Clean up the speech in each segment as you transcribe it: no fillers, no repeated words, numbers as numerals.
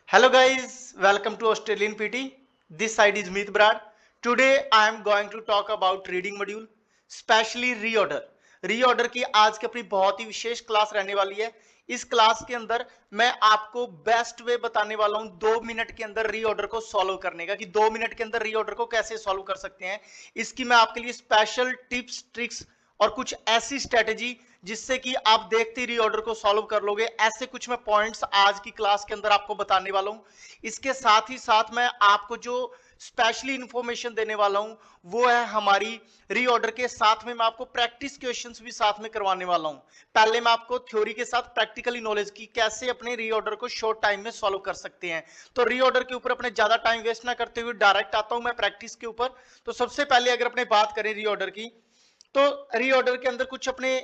Hello guys, welcome to Australian PT. This side is Meet Brad. Today I am going to talk about reading module, specially reorder. Reorder की आज की अपनी बहुत ही विशेष class रहने वाली है। इस क्लास के अंदर मैं आपको बेस्ट वे बताने वाला हूं 2 मिनट के अंदर रीऑर्डर को सॉल्व करने का, कि 2 मिनट के अंदर रीऑर्डर को कैसे सॉल्व कर सकते हैं। इसकी मैं आपके लिए स्पेशल टिप्स ट्रिक्स और कुछ ऐसी स्ट्रेटेजी जिससे कि आप देखते ही रीऑर्डर को सॉल्व कर लोगे, ऐसे कुछ मैं पॉइंट्स आज की क्लास के अंदर आपको बताने वाला हूं। इसके साथ ही साथ मैं आपको जो स्पेशली इंफॉर्मेशन देने वाला हूं वो है हमारी रीऑर्डर के साथ में मैं आपको प्रैक्टिस क्वेश्चंस भी साथ में करवाने वाला हूं। पहले मैं आपको थ्योरी के साथ प्रैक्टिकली नॉलेज की कैसे अपने रीऑर्डर को शॉर्ट टाइम में सॉल्व कर सकते हैं। तो रीऑर्डर के ऊपर अपने ज्यादा टाइम वेस्ट ना करते हुए डायरेक्ट आता हूं मैं प्रैक्टिस के ऊपर। तो सबसे पहले अगर अपने बात करें रीऑर्डर की, तो रीऑर्डर के अंदर कुछ अपने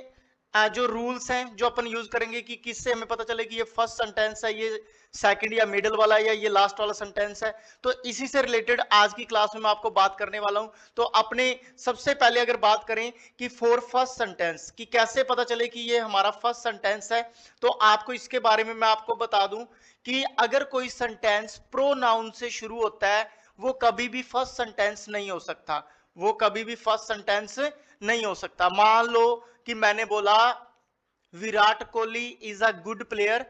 जो रूल्स हैं जो अपन यूज करेंगे कि किससे हमें पता चले कि ये फर्स्ट सेंटेंस है, ये सेकंड या मिडिल वाला या ये लास्ट वाला सेंटेंस है। तो इसी से रिलेटेड आज की क्लास में मैं आपको बात करने वाला हूं। तो अपने सबसे पहले अगर बात करें कि फॉर फर्स्ट सेंटेंस कि कैसे पता चले कि ये हमारा फर्स्ट सेंटेंस है, तो आपको इसके बारे में मैं आपको बता दूं कि अगर कोई सेंटेंस प्रोनाउन से शुरू होता है वो कभी भी फर्स्ट सेंटेंस नहीं हो सकता। वो कभी भी फर्स्ट सेंटेंस नहीं हो सकता। मान लो कि मैंने बोला Virat Kohli is a good player,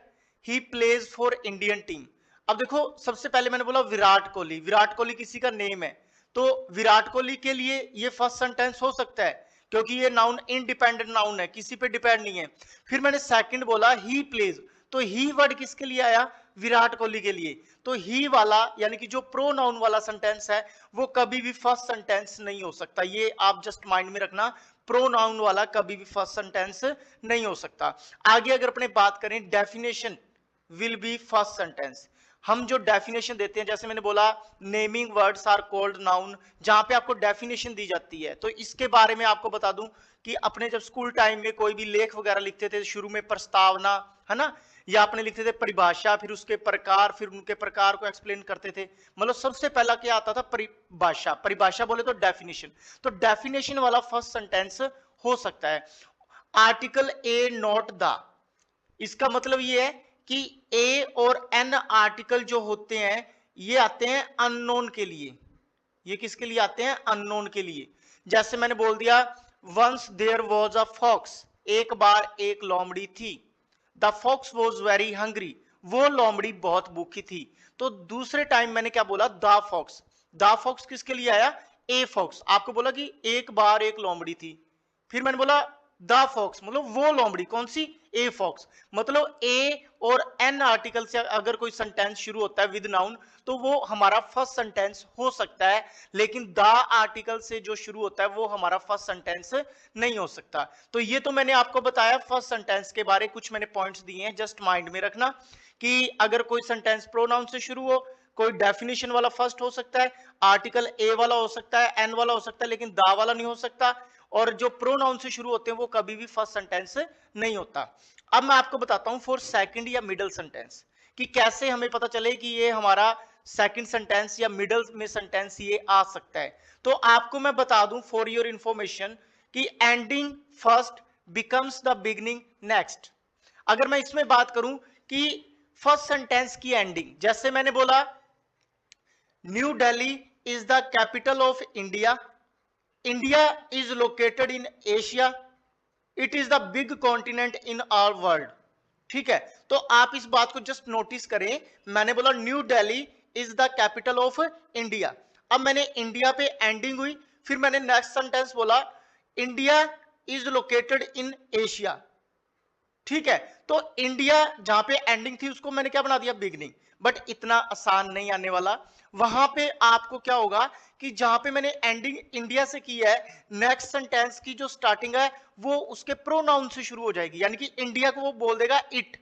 he plays for Indian team. अब देखो, सबसे पहले मैंने बोला विराट कोहली, विराट कोहली किसी का नेम है, तो विराट कोहली के लिए ये फर्स्ट सेंटेंस हो सकता है क्योंकि ये नाउन इंडिपेंडेंट नाउन है, किसी पे डिपेंड नहीं है। फिर मैंने सेकंड बोला ही प्लेज, तो ही वर्ड किसके लिए आया? विराट कोहली के लिए। तो ही वाला यानी कि जो प्रोनाउन वाला सेंटेंस है वो कभी भी फर्स्ट सेंटेंस नहीं हो सकता। ये आप जस्ट माइंड में रखना, प्रोनाउन वाला कभी भी फर्स्ट सेंटेंस नहीं हो सकता। आगे अगर अपने बात करें definition will be first sentence. हम जो डेफिनेशन देते हैं, जैसे मैंने बोला naming words are called noun, जहां पे आपको डेफिनेशन दी जाती है। तो इसके बारे में आपको बता दूं कि अपने जब स्कूल टाइम में कोई भी लेख वगैरह लिखते थे, शुरू में प्रस्तावना है ना, या अपने लिखते थे परिभाषा, फिर उसके प्रकार, फिर उनके प्रकार को एक्सप्लेन करते थे। मतलब सबसे पहला क्या आता था? परिभाषा। परिभाषा बोले तो डेफिनेशन। तो डेफिनेशन वाला फर्स्ट सेंटेंस हो सकता है। आर्टिकल ए नॉट द, इसका मतलब ये है कि ए और एन आर्टिकल जो होते हैं ये आते हैं अननोन के लिए। ये किसके लिए आते हैं? अननोन के लिए। जैसे मैंने बोल दिया once there was a fox, एक बार एक लोमड़ी थी। The fox was very hungry, वो लोमड़ी बहुत भूखी थी। तो दूसरे टाइम मैंने क्या बोला? The fox. द फॉक्स किसके लिए आया? A fox. आपको बोला कि एक बार एक लोमड़ी थी, फिर मैंने बोला द फॉक्स, मतलब वो लोमड़ी। कौन सी? A fox. मतलब ए और एन आर्टिकल से अगर कोई सेंटेंस शुरू होता है विद नाउन तो वो हमारा फर्स्ट सेंटेंस हो सकता है, लेकिन द आर्टिकल से जो शुरू होता है वो हमारा फर्स्ट सेंटेंस नहीं हो सकता। तो ये तो मैंने आपको बताया फर्स्ट सेंटेंस के बारे, कुछ मैंने पॉइंट्स दिए हैं, जस्ट माइंड में रखना कि अगर कोई सेंटेंस प्रोनाउन से शुरू हो, कोई डेफिनेशन वाला फर्स्ट हो सकता है, आर्टिकल ए वाला हो सकता है, एन वाला हो सकता है, लेकिन दा वाला नहीं हो सकता। और जो प्रोनाउन से शुरू होते हैं वो कभी भी फर्स्ट सेंटेंस नहीं होता। अब मैं आपको बताता हूं फॉर सेकंड या मिडिल सेंटेंस कि कैसे हमें पता चले कि ये हमारा सेकंड सेंटेंस या मिडिल में सेंटेंस ये आ सकता है। तो आपको मैं बता दूं फॉर योर इंफॉर्मेशन कि ending first becomes the beginning next. अगर मैं इसमें बात करूं कि फर्स्ट सेंटेंस की एंडिंग, जैसे मैंने बोला New Delhi is the capital of India, India is located in Asia, it is the big continent in our world. ठीक है, तो आप इस बात को जस्ट नोटिस करें। मैंने बोला New Delhi is the capital of India, अब मैंने इंडिया पे एंडिंग हुई, फिर मैंने नेक्स्ट सेंटेंस बोला India is located in Asia. ठीक है, तो इंडिया जहां पे एंडिंग थी उसको मैंने क्या बना दिया? बिगनिंग। बट इतना आसान नहीं आने वाला। वहां पे आपको क्या होगा कि जहां पे मैंने एंडिंग इंडिया से की है, नेक्स्ट सेंटेंस की जो स्टार्टिंग है वो उसके प्रोनाउन से शुरू हो जाएगी, यानी कि इंडिया को वो बोल देगा it,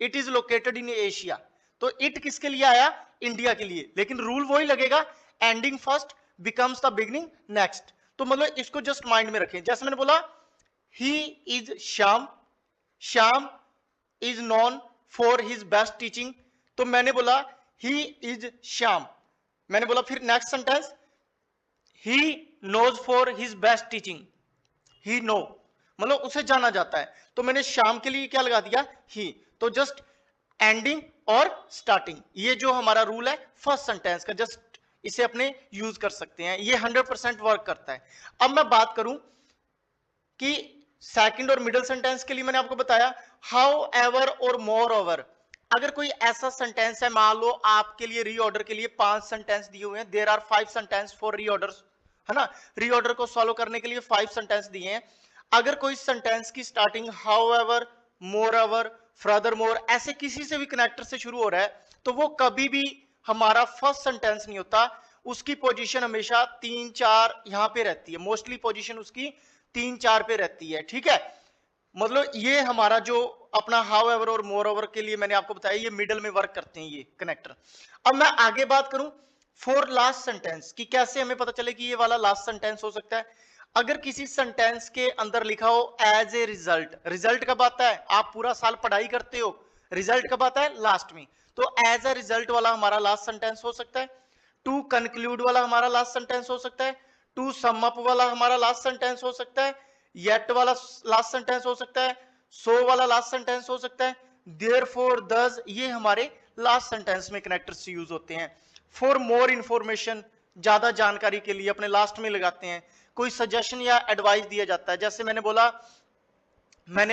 it is located in Asia. तो इट किसके लिए आया? इंडिया के लिए, लेकिन रूल वही लगेगा, ending first becomes the beginning next. तो मतलब इसको जस्ट माइंड में रखें। जैसे मैंने बोला he is Shyam, Shyam is known for his best teaching, तो मैंने बोला ही इज श्याम। मैंने बोला फिर next sentence he knows for his best teaching, he no मतलब उसे जाना जाता है, तो मैंने श्याम के लिए क्या लगा दिया? ही। तो जस्ट एंडिंग और स्टार्टिंग, ये जो हमारा रूल है फर्स्ट सेंटेंस का, जस्ट इसे अपने यूज कर सकते हैं, ये 100% वर्क करता है। अब मैं बात करूं कि सेकंड और मिडिल सेंटेंस के लिए मैंने आपको बताया हाउ एवर और मोर ओवर। अगर कोई ऐसा सेंटेंस है, मान लो आपके लिए रीऑर्डर के लिए 5 सेंटेंस दिए हुए हैं, there are 5 sentence for reorder, है ना, रीऑर्डर को सॉल्व करने के लिए 5 सेंटेंस दिए हैं। अगर कोई सेंटेंस की starting how ever, more over, further more ऐसे किसी से भी कनेक्टर से शुरू हो रहा है, तो वो कभी भी हमारा फर्स्ट सेंटेंस नहीं होता, उसकी पोजीशन हमेशा 3-4 यहां पे रहती है, मोस्टली पोजीशन उसकी 3-4 पे रहती है, ठीक है। मतलब ये हमारा जो अपना हाउ एवर और मोर ओवर के लिए मैंने आपको बताया, ये मिडल में वर्क करते हैं ये कनेक्टर। अब मैं आगे बात करूं फॉर लास्ट सेंटेंस कि कैसे हमें पता चले कि ये वाला लास्ट सेंटेंस हो सकता है। अगर किसी सेंटेंस के अंदर लिखा हो एज ए रिजल्ट, रिजल्ट कब आता है, आप पूरा साल पढ़ाई करते हो, रिजल्ट कब आता है, लास्ट में, तो एज ए रिजल्ट वाला हमारा लास्ट सेंटेंस हो सकता है। टू कंक्लूड वाला हमारा लास्ट सेंटेंस हो सकता है, टू सम अप वाला हमारा लास्ट सेंटेंस हो सकता है, येट वाला लास्ट सेंटेंस हो सकता है, सो वाला लास्ट सेंटेंस हो सकता है, देयरफॉर, दस, ये हमारे लास्ट सेंटेंस में कनेक्टर्स यूज होते हैं। फॉर मोर इंफॉर्मेशन, ज्यादा जानकारी के लिए अपने लास्ट में लगाते हैं। कोई सजेशन या एडवाइस दिया जाता है, जैसे मैंने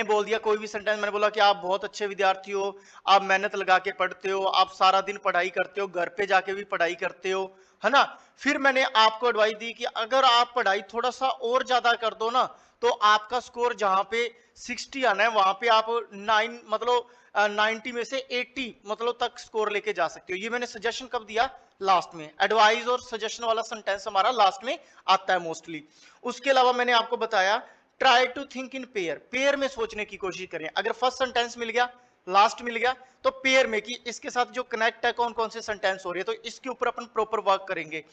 बोल दिया कोई भी सेंटेंस, मैंने बोला कि आप बहुत अच्छे विद्यार्थी हो, आप मेहनत लगा के पढ़ते हो, आप सारा दिन पढ़ाई करते हो, घर पे जाके भी पढ़ाई करते हो, है ना। फिर मैंने आपको एडवाइस दी कि अगर आप पढ़ाई थोड़ा सा और ज्यादा कर दो ना, तो आपका स्कोर जहां पे 60 आना है, वहां पे आप 9 मतलब 90 में से 80 मतलब तक स्कोर लेके जा सकते हो। ये मैंने सजेशन कब दिया, लास्ट में। एडवाइस और सजेशन वाला सेंटेंस हमारा लास्ट में आता है मोस्टली। उसके अलावा मैंने आपको बताया try to think in pair, pair में सोचने की कोशिश करें। अगर फर्स्ट सेंटेंस मिल गया, लास्ट मिल गया, तो पेयर में कि इसके साथ जो कनेक्ट है कौन कौन से सेंटेंस हो रही है, तो इसके ऊपर अपन प्रॉपर वर्क करेंगे।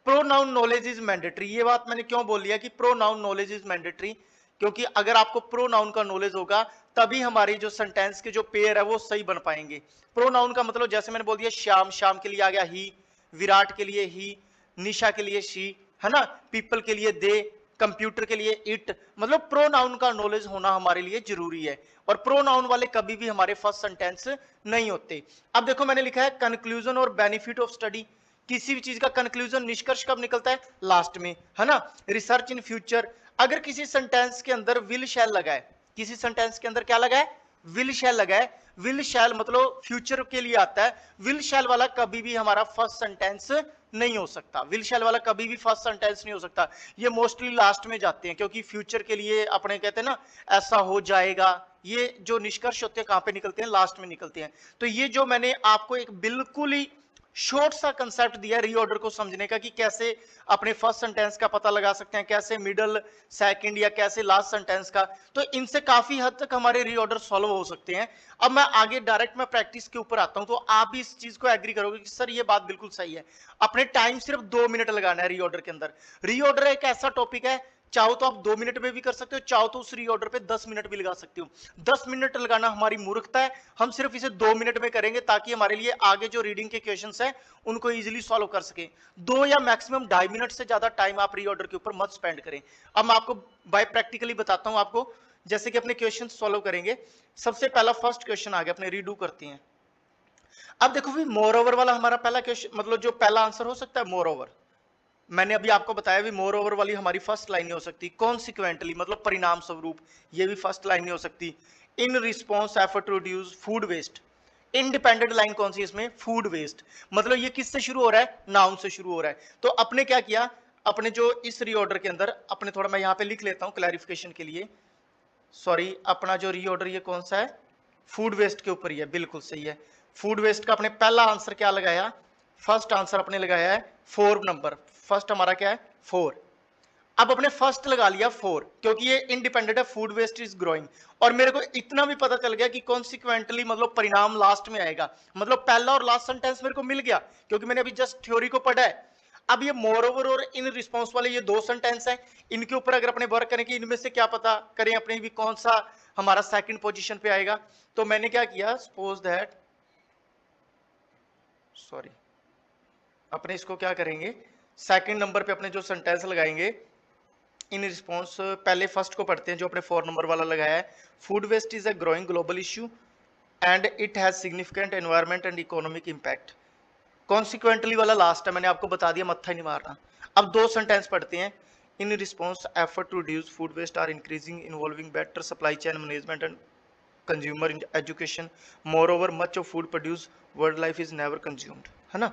प्रोनाउन नॉलेज इज मैंडेटरी, ये बात मैंने क्यों बोल लिया कि प्रोनाउन नॉलेज इज मैंडेटरी, क्योंकि अगर आपको प्रोनाउन का नॉलेज होगा तभी हमारी जो सेंटेंस के जो पेयर है वो सही बन पाएंगे। प्रोनाउन का मतलब जैसे मैंने बोल दिया श्याम, श्याम के लिए आ गया ही, विराट के लिए ही, निशा के लिए शी, है ना, पीपल के लिए दे, कंप्यूटर के लिए इट। मतलब प्रोनाउन का नॉलेज होना हमारे लिए जरूरी है, और प्रोनाउन वाले कभी भी हमारे फर्स्ट सेंटेंस नहीं होते। अब देखो मैंने लिखा है कंक्लूजन और बेनिफिट ऑफ स्टडी, किसी भी चीज का कंक्लूजन, निष्कर्ष कब निकलता है, लास्ट में, है ना। रिसर्च इन फ्यूचर, अगर किसी सेंटेंस के अंदर विल शैल लगा है, किसी सेंटेंस के अंदर क्या लगा है, विल शैल लगा है, विल शैल मतलब फ्यूचर के लिए आता है, विल शैल वाला कभी भी हमारा फर्स्ट सेंटेंस नहीं हो सकता, विल शैल वाला कभी भी फर्स्ट सेंटेंस नहीं हो सकता। ये मोस्टली लास्ट में जाते हैं, क्योंकि फ्यूचर के लिए अपने कहते हैं ना ऐसा हो जाएगा, ये जो निष्कर्ष होते हैं कहां पे निकलते हैं, लास्ट में निकलते हैं। तो ये जो मैंने आपको एक बिल्कुल ही शॉर्ट सा कंसेप्ट दिया रीऑर्डर को समझने का कि कैसे अपने फर्स्ट सेंटेंस का पता लगा सकते हैं, कैसे मिडल, सेकंड या कैसे लास्ट सेंटेंस का, तो इनसे काफी हद तक हमारे रीऑर्डर सॉल्व हो सकते हैं। अब मैं आगे डायरेक्ट मैं प्रैक्टिस के ऊपर आता हूं, तो आप भी इस चीज को एग्री करोगे कि सर ये बात बिल्कुल सही है। अपने टाइम सिर्फ 2 मिनट लगाना है रीऑर्डर के अंदर। रीऑर्डर एक ऐसा टॉपिक है, चाहो तो आप 2 मिनट में भी कर सकते हो, चाहो तो उस रीऑर्डर पे 10 मिनट भी लगा सकते हो। 10 मिनट लगाना हमारी मूर्खता है, हम सिर्फ इसे 2 मिनट में करेंगे ताकि हमारे लिए आगे जो रीडिंग के क्वेश्चंस हैं उनको इजीली सॉल्व कर सके। 2 या मैक्सिमम 2.5 मिनट से ज्यादा टाइम आप रीऑर्डर के ऊपर मत स्पेंड करें। अब मैं आपको बाय प्रैक्टिकली बताता हूं आपको, जैसे कि अपने क्वेश्चन सॉल्व करेंगे। सबसे पहला फर्स्ट क्वेश्चन आ गया, अपने रीडू करते हैं। अब देखो भाई मोर ओवर वाला हमारा पहला क्वेश्चन, मतलब जो पहला आंसर हो सकता है मोर ओवर, मैंने अभी आपको बताया भी मोर ओवर वाली हमारी फर्स्ट लाइन नहीं हो सकती। कॉन्सिक्वेंटली मतलब परिणाम स्वरूप, ये भी फर्स्ट लाइन नहीं हो सकती। In response effort to reduce food waste, independent line कौन सी इसमें, फूड वेस्ट, मतलब ये किससे शुरू हो रहा है, नाउन से शुरू हो रहा है। तो अपने क्या किया, अपने जो इस रीऑर्डर के अंदर अपने, थोड़ा मैं यहाँ पे लिख लेता हूँ क्लैरिफिकेशन के लिए, सॉरी, अपना जो रीऑर्डर ये कौन सा है, फूड वेस्ट के ऊपर ही है, बिल्कुल सही है। फूड वेस्ट का अपने पहला आंसर क्या लगाया, फर्स्ट आंसर अपने लगाया है 4 नंबर, फर्स्ट हमारा क्या है 4। अब अपने फर्स्ट लगा लिया 4 क्योंकि ये इंडिपेंडेंट है, फूड वेस्ट इज ग्रोइंग। और मेरे को इतना भी पता चल गया कि कॉन्सिक्वेंटली मतलब परिणाम लास्ट में आएगा, मतलब पहला और लास्ट सेंटेंस मेरे को मिल गया क्योंकि मैंने अभी जस्ट थ्योरी को पढ़ा है। अब ये मोर ओवर और इन रिस्पॉन्स वाले ये 2 सेंटेंस हैं, इनके ऊपर अगर अपने वर्क करें कि इनमें से क्या पता करें अपने भी कौन सा हमारा सेकंड पोजीशन पे आएगा। तो मैंने क्या किया, सपोज दैट, सॉरी, अपने इसको क्या करेंगे, सेकंड नंबर पे अपने जो सेंटेंस लगाएंगे इन रिस्पॉन्स, पहले फर्स्ट को पढ़ते हैं जो अपने 4 नंबर वाला लगाया है। Food waste is a growing global issue, and it has significant environment and economic impact. Consequently वाला लास्ट है, मैंने आपको बता दिया, मत्था ही नहीं मारना। अब दो सेंटेंस पढ़ते हैं। In response effort to reduce food waste are increasing involving better supply chain management and consumer education. Moreover much of food produce world life is never consumed, है ना।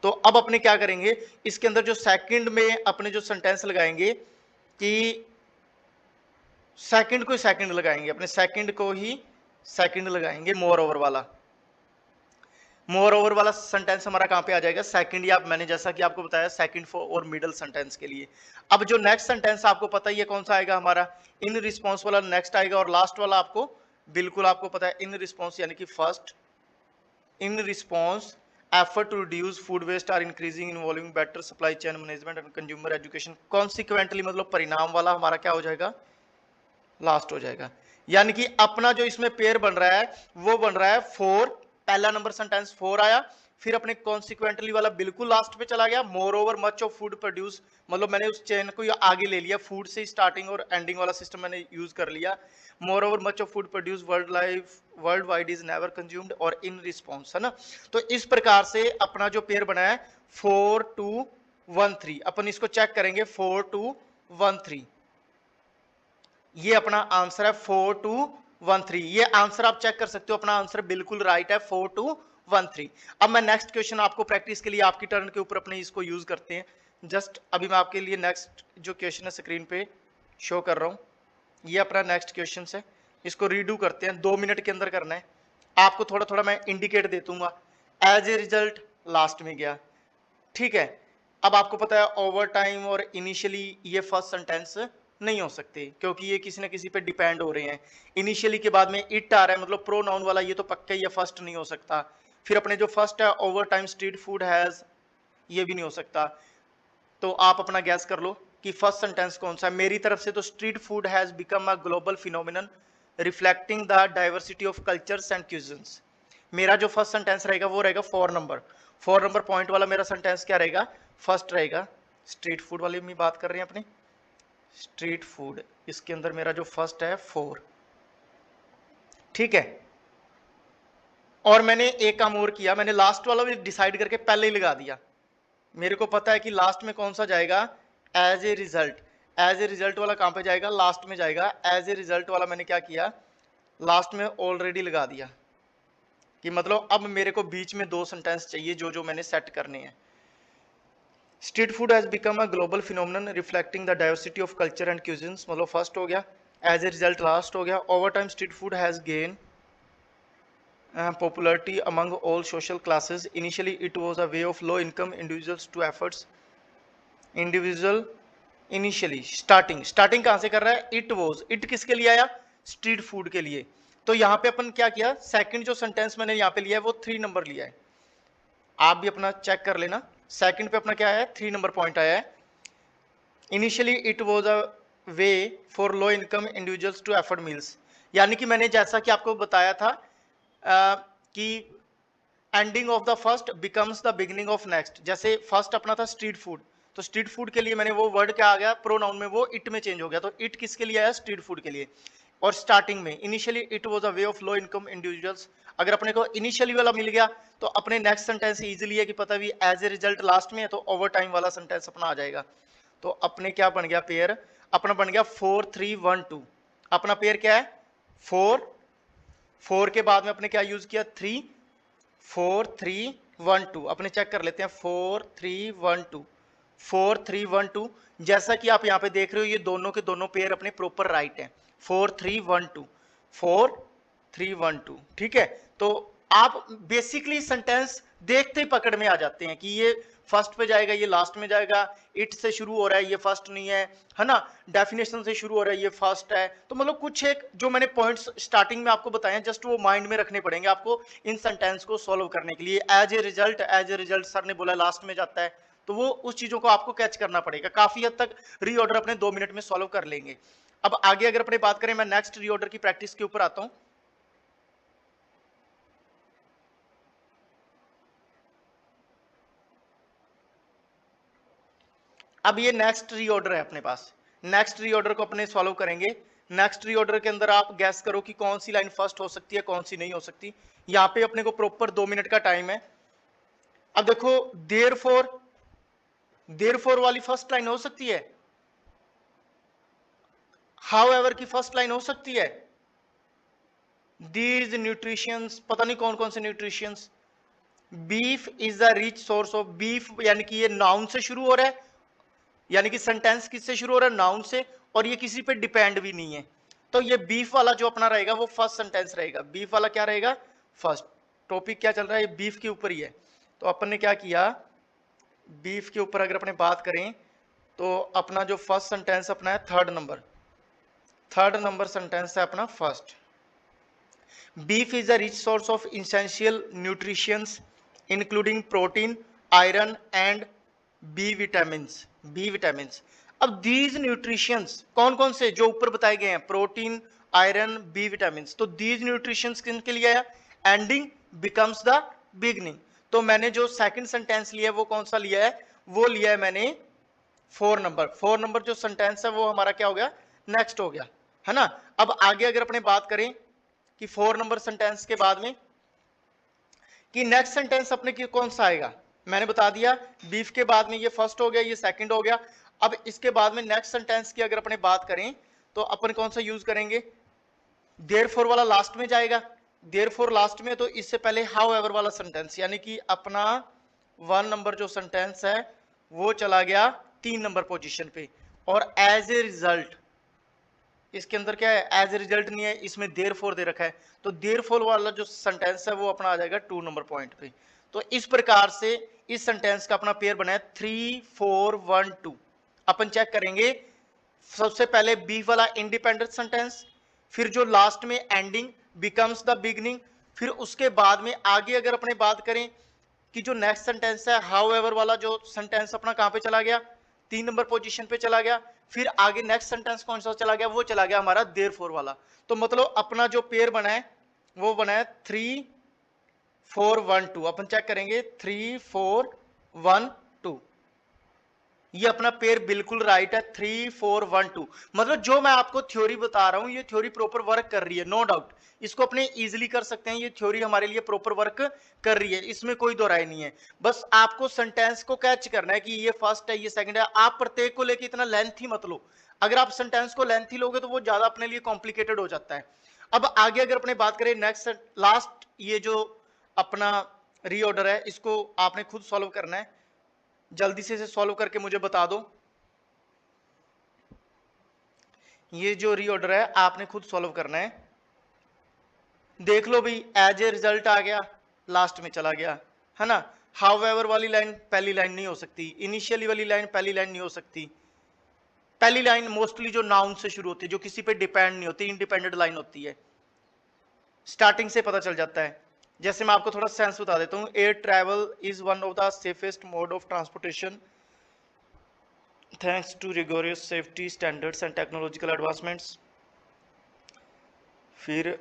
तो अब अपने क्या करेंगे, इसके अंदर जो सेकंड में अपने जो सेंटेंस लगाएंगे कि सेकंड को सेकंड लगाएंगे, अपने सेकंड को ही सेकंड लगाएंगे। मोर ओवर वाला, मोर ओवर वाला सेंटेंस हमारा कहां पे आ जाएगा, सेकंड, या मैंने जैसा कि आपको बताया सेकंड फॉर और मिडल सेंटेंस के लिए। अब जो नेक्स्ट सेंटेंस आपको पता ही है कौन सा आएगा हमारा, इन रिस्पॉन्स वाला नेक्स्ट आएगा, और लास्ट वाला आपको बिल्कुल आपको पता है, इन रिस्पॉन्स यानी कि first. In response effort to reduce food waste are increasing involving better supply chain management and consumer education. Consequently मतलब परिणाम वाला हमारा क्या हो जाएगा, लास्ट हो जाएगा। यानी कि अपना जो इसमें पेयर बन रहा है वो बन रहा है 4, पहला नंबर सेंटेंस 4 आया, फिर अपने कॉन्सिक्वेंटली वाला बिल्कुल लास्ट पे चला गया। More over much of food produce, मतलब मैंने उस चेन को आगे ले लिया, फूड से स्टार्टिंग और एंडिंग वाला सिस्टम मैंने यूज कर लिया। More over much of food produce world wide is never consumed, और इन रिस्पॉन्स, है ना। तो इस प्रकार से अपना जो पेयर बना है 4 2 1 3, अपन इसको चेक करेंगे 4 2 1 3, ये अपना आंसर है 4 2 1 3। ये आंसर आप चेक कर सकते हो, अपना आंसर बिल्कुल राइट है 4 2 1 3। अब मैं नेक्स्ट क्वेश्चन आपको प्रैक्टिस के लिए आपकी टर्न के ऊपर अपने इसको यूज करते हैं। जस्ट अभी मैं आपके लिए नेक्स्ट जो क्वेश्चन है स्क्रीन पे शो कर रहा हूं, ये अपना नेक्स्ट क्वेश्चन है, इसको रीडू करते हैं, 2 मिनट के अंदर करना है। आपको थोड़ा थोड़ा मैं इंडिकेट दे दूंगा। एज ए रिजल्ट लास्ट में गया, ठीक है। अब आपको पता है ओवर टाइम और इनिशियली ये फर्स्ट सेंटेंस नहीं हो सकते, क्योंकि ये किसी ना किसी पे डिपेंड हो रहे हैं। इनिशियली के बाद में इट आ रहा है, मतलब प्रोनाउन वाला, ये तो पक्का ही फर्स्ट नहीं हो सकता। फिर अपने जो फर्स्ट है over time street food has, ये भी नहीं हो सकता। तो आप अपना गैस कर लो कि फर्स्ट सेंटेंस कौन सा है। मेरी तरफ से तो street food has become a global phenomenon reflecting the diversity of cultures and cuisines. मेरा जो फर्स्ट सेंटेंस रहेगा वो रहेगा 4 नंबर पॉइंट वाला मेरा सेंटेंस क्या रहेगा, फर्स्ट रहेगा। स्ट्रीट फूड वाले में बात कर रहे हैं अपने, स्ट्रीट फूड, इसके अंदर मेरा जो फर्स्ट है 4, ठीक है। और मैंने एक काम और किया, मैंने लास्ट वाला भी डिसाइड करके पहले ही लगा दिया। मेरे को पता है कि लास्ट में कौन सा जाएगा, as a result. As a result वाला कहां पे जाएगा, लास्ट में जाएगा। एज ए रिजल्ट वाला मैंने क्या किया, लास्ट में ऑलरेडी लगा दिया, कि मतलब अब मेरे को बीच में 2 सेंटेंस चाहिए जो जो मैंने सेट करने हैं। Street food has become a global phenomenon reflecting the diversity of culture and cuisines, मतलब फर्स्ट हो गया। एज ए रिजल्ट लास्ट हो गया। Over time street food has gain popularity among all social classes. Initially it was a way of low income individuals to efforts individual initially starting कहां से कर रहा है, इट वॉज, इट किसके लिए आया, स्ट्रीट फूड के लिए। तो यहां पे अपन क्या किया, सेकंड जो सेंटेंस मैंने यहां पे लिया है वो 3 नंबर लिया है। आप भी अपना चेक कर लेना, सेकंड पे अपना क्या है, 3 नंबर पॉइंट आया है। Initially it was a way for low income individuals to afford meals, यानी कि मैंने जैसा कि आपको बताया था कि ending of the first becomes the beginning of next. जैसे फर्स्ट अपना था स्ट्रीट फूड, तो स्ट्रीट फूड के लिए मैंने वो वर्ड क्या आ गया, प्रोनाउन में वो इट में चेंज हो गया, तो इट किसके लिए आया, स्ट्रीट फूड के लिए। और स्टार्टिंग में initially it was a way of low income individuals, अगर अपने को इनिशियली वाला मिल गया तो अपने नेक्स्ट सेंटेंस इजीली है कि पता भी एज ए रिजल्ट लास्ट में है, तो ओवर टाइम वाला सेंटेंस अपना आ जाएगा। तो अपने क्या बन गया पेयर, अपना बन गया 4 3 1 2। अपना पेयर क्या है, 4 के बाद में अपने क्या यूज किया, 3 4 3 1 2। अपने चेक कर लेते हैं 4 3 1 2 4 3 1 2। जैसा कि आप यहाँ पे देख रहे हो ये दोनों के दोनों पेयर अपने प्रॉपर राइट हैं, 4 3 1 2 4 3 1 2, ठीक है। तो आप बेसिकली सेंटेंस देखते ही पकड़ में आ जाते हैं कि ये फर्स्ट पे जाएगा, ये लास्ट में जाएगा, इट से शुरू हो रहा है, ये फर्स्ट नहीं है ना, डेफिनेशन से शुरू हो रहा है, ये फर्स्ट है। तो मतलब कुछ एक जो मैंने पॉइंट्स स्टार्टिंग में आपको बताए हैं, जस्ट वो माइंड में रखने पड़ेंगे आपको इन सेंटेंस को सॉल्व करने के लिए। एज ए रिजल्ट सर ने बोला लास्ट में जाता है, तो वो उस चीजों को आपको कैच करना पड़ेगा। काफी हद तक रीऑर्डर अपने 2 मिनट में सॉल्व कर लेंगे। अब आगे अगर अपने बात करें, मैं नेक्स्ट रीऑर्डर की प्रैक्टिस के ऊपर आता हूं। अब ये नेक्स्ट रीऑर्डर है अपने पास, नेक्स्ट रीऑर्डर को अपने सॉल्व करेंगे। नेक्स्ट रीऑर्डर के अंदर आप गैस करो कि कौन सी लाइन फर्स्ट हो सकती है, कौन सी नहीं हो सकती। यहाँ पे अपने को प्रॉपर 2 मिनट का टाइम है। अब देखो देयरफॉर वाली फर्स्ट लाइन हो सकती है, हाउएवर की फर्स्ट लाइन हो सकती है, दीज न्यूट्रिशंस, पता नहीं कौन कौन से nutritions. Beef is the rich source of beef, यानी कि ये नाउन से शुरू हो रहा है, यानी कि सेंटेंस किससे शुरू हो रहा है, नाउन से, और ये किसी पे डिपेंड भी नहीं है। तो ये बीफ वाला जो अपना रहेगा वो फर्स्ट सेंटेंस रहेगा। बीफ वाला क्या रहेगा, फर्स्ट। टॉपिक क्या चल रहा है, ये बीफ के ऊपर ही है। तो अपन ने क्या किया, बीफ के ऊपर अगर अपने बात करें तो अपना जो फर्स्ट सेंटेंस अपना है थर्ड नंबर सेंटेंस है अपना first. Beef is a rich source of essential nutritions including protein, iron and B vitamins. अब दीज न्यूट्रिशंस कौन कौन से जो ऊपर बताए गए हैं, प्रोटीन, आयरन, बी विटामिन्स, तो दीज न्यूट्रिशंस किनके लिए है, एंडिंग बिकम्स द बिगनिंग। तो मैंने जो सेकंड सेंटेंस लिया है वो कौन सा लिया है, वो लिया है मैंने 4 नंबर जो सेंटेंस है वो हमारा क्या हो गया, नेक्स्ट हो गया, है ना। अब आगे अगर अपने बात करें कि 4 नंबर सेंटेंस के बाद में कि नेक्स्ट सेंटेंस अपने की कौन सा आएगा, मैंने बता दिया बीफ के बाद में ये फर्स्ट हो गया, ये सेकंड हो गया। अब इसके बाद में नेक्स्ट सेंटेंस की अगर अपने बात करें तो अपन कौन सा यूज करेंगे, देयरफॉर वाला लास्ट में जाएगा। देयरफॉर लास्ट में, तो इससे पहले हाउएवर वाला सेंटेंस, यानी कि अपना 1 नंबर जो सेंटेंस है वो चला गया 3 नंबर पोजीशन पे। और एज ए रिजल्ट इसके अंदर क्या है, एज ए रिजल्ट नहीं है, इसमें देयरफॉर दे रखा है, तो देयरफॉर वाला जो सेंटेंस है वो अपना आ जाएगा 2 नंबर पॉइंट पे। तो इस प्रकार से इस सेंटेंस का अपना पेयर बना है 3 4 1 2। अपन चेक करेंगे, सबसे पहले बीफ वाला इंडिपेंडेंट सेंटेंस, फिर जो लास्ट में एंडिंग बिकम्स द बिगनिंग, फिर उसके बाद में आगे अगर अपने बात करें कि जो नेक्स्ट सेंटेंस है हाउएवर वाला जो सेंटेंस अपना कहां पे चला गया, 3 नंबर पोजीशन पे चला गया। फिर आगे नेक्स्ट सेंटेंस कौन सा चला गया, वो चला गया हमारा देयरफॉर वाला। तो मतलब अपना जो पेयर बना है वो बना है 3 4 1 2। अपन चेक करेंगे 3 4 1 2, ये अपना पेयर बिल्कुल राइट है, 3 4 1 2। मतलब जो मैं आपको थ्योरी बता रहा हूं ये थ्योरी प्रॉपर वर्क कर रही है, नो डाउट। इसको अपने इजीली कर सकते हैं, ये थ्योरी हमारे लिए प्रॉपर वर्क कर रही है, इसमें कोई दो राय नहीं है। बस आपको सेंटेंस को कैच करना है कि ये फर्स्ट है ये सेकंड है। आप प्रत्येक को लेके इतना लेंथी मत लो, अगर आप सेंटेंस को लेंथी लोगे तो वो ज्यादा अपने लिए कॉम्प्लिकेटेड हो जाता है। अब आगे अगर अपने बात करें नेक्स्ट लास्ट, ये जो अपना रीऑर्डर है इसको आपने खुद सॉल्व करना है, जल्दी से इसे सॉल्व करके मुझे बता दो। ये जो रीऑर्डर है आपने खुद सॉल्व करना है। देख लो भाई, एज ए रिजल्ट आ गया, लास्ट में चला गया, है ना। हाउएवर वाली लाइन पहली लाइन नहीं हो सकती, इनिशियली वाली लाइन पहली लाइन नहीं हो सकती। पहली लाइन मोस्टली जो नाउन से शुरू होती है, जो किसी पे डिपेंड नहीं होती, इंडिपेंडेंट लाइन होती है, स्टार्टिंग से पता चल जाता है। जैसे मैं आपको थोड़ा सेंस बता देता हूँ, air travel is one of the safest mode of transportation thanks to rigorous safety standards and technological advancements. फिर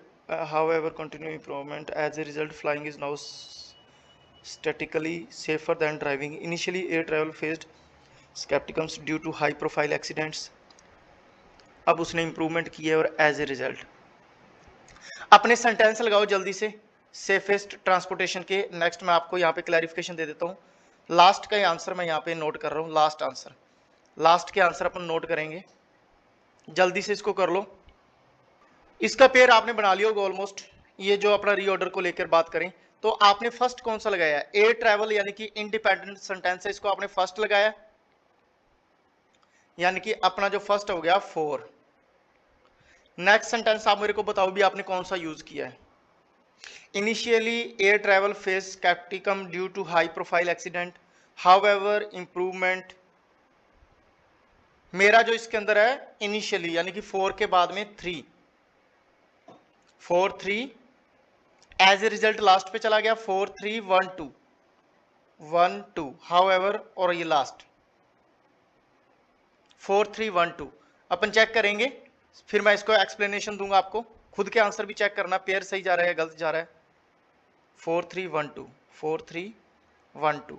however continue improvement as a result flying is now statistically safer than driving. Initially air travel faced skepticism due to high profile accidents. अब उसने improvement की है और as a result. अपने sentence लगाओ जल्दी से सेफेस्ट ट्रांसपोर्टेशन के। नेक्स्ट मैं आपको यहाँ पे क्लैरिफिकेशन दे देता हूँ, लास्ट का आंसर मैं यहाँ पे नोट कर रहा हूँ, लास्ट के आंसर अपन नोट करेंगे, जल्दी से इसको कर लो। इसका पेयर आपने बना लिया होगा ऑलमोस्ट। ये जो अपना रीऑर्डर को लेकर बात करें तो आपने फर्स्ट कौन सा लगाया है, एयर ट्रैवल, यानी कि इंडिपेंडेंट सेंटेंस है, इसको आपने फर्स्ट लगाया, यानी कि अपना जो फर्स्ट हो गया 4। नेक्स्ट सेंटेंस आप मेरे को बताओ भी आपने कौन सा यूज किया है। Initially air travel face scepticism due to high profile accident, however improvement. मेरा जो इसके अंदर है इनिशियली, यानी कि 4 के बाद में 3 4 3, एज ए रिजल्ट लास्ट पे चला गया 4 3 1 2 1 2, हाउएवर, और ये लास्ट 4 3 1 2। अपन चेक करेंगे, फिर मैं इसको एक्सप्लेनेशन दूंगा आपको, खुद के आंसर भी चेक करना पेयर सही जा रहा है गलत जा रहा है। 4 3 1 2 4 3 1 2,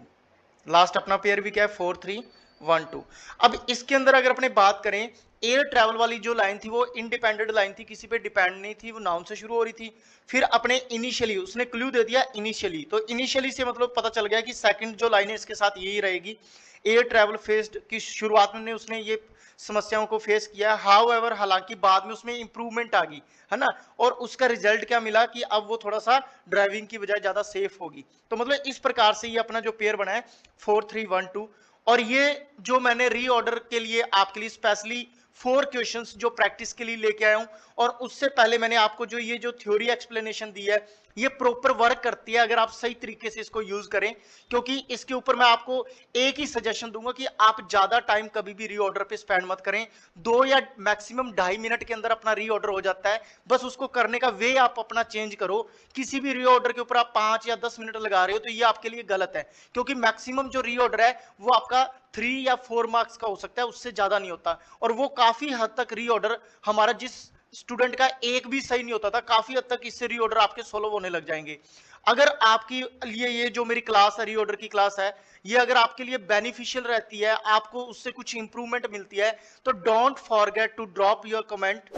लास्ट अपना पेयर भी क्या है 4 3 1 2। अब इसके अंदर अगर अपने बात करें, एयर ट्रैवल वाली जो लाइन थी वो इंडिपेंडेंट लाइन थी, किसी पे डिपेंड नहीं थी, वो नाउन से शुरू हो रही थी। फिर अपने इनिशियली उसने क्लू दे दिया इनिशियली, तो इनिशियली से मतलब पता चल गया कि सेकंड जो लाइन है इसके साथ यही रहेगी। एयर ट्रैवल फेस्ड की शुरुआत में उसने ये समस्याओं को फेस किया, हाउएवर हालांकि बाद में उसमें इंप्रूवमेंट आ गई, है ना, और उसका रिजल्ट क्या मिला कि अब वो थोड़ा सा ड्राइविंग की बजाय ज्यादा सेफ होगी। तो मतलब इस प्रकार से ये अपना जो पेयर बना है 4 3 1 2। और ये जो मैंने रीऑर्डर के लिए आपके लिए स्पेशली 4 क्वेश्चंस जो प्रैक्टिस के लिए लेके आया हूं, और उससे पहले मैंने आपको जो ये जो थ्योरी एक्सप्लेनेशन दी है ये प्रॉपर वर्क करती है अगर आप सही तरीके से इसको यूज करें। क्योंकि इसके ऊपर मैं आपको एक ही सजेशन दूंगा कि आप ज्यादा टाइम कभी भी रीऑर्डर पे स्पेंड मत करें। 2 या मैक्सिमम 2.5 मिनट के अंदर अपना रीऑर्डर हो जाता है, बस उसको करने का वे आप अपना चेंज करो। किसी भी रीऑर्डर के ऊपर आप 5 या 10 मिनट लगा रहे हो तो ये आपके लिए गलत है, क्योंकि मैक्सिमम जो रीऑर्डर है वो आपका 3 या 4 मार्क्स का हो सकता है, उससे ज्यादा नहीं होता। और वो काफी हद तक रीऑर्डर हमारा जिस स्टूडेंट का एक भी सही नहीं होता था, काफी हद तक इससे रीऑर्डर आपके सोलो होने लग जाएंगे। अगर आपके लिए ये जो मेरी क्लास है, रीऑर्डर की क्लास है, ये अगर आपके लिए बेनिफिशियल रहती है, आपको उससे कुछ इंप्रूवमेंट मिलती है, तो don't forget to drop your comment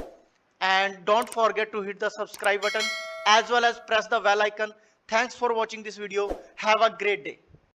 and don't forget to hit the subscribe button as well as press the bell icon. Thanks for watching this video. Have a great day.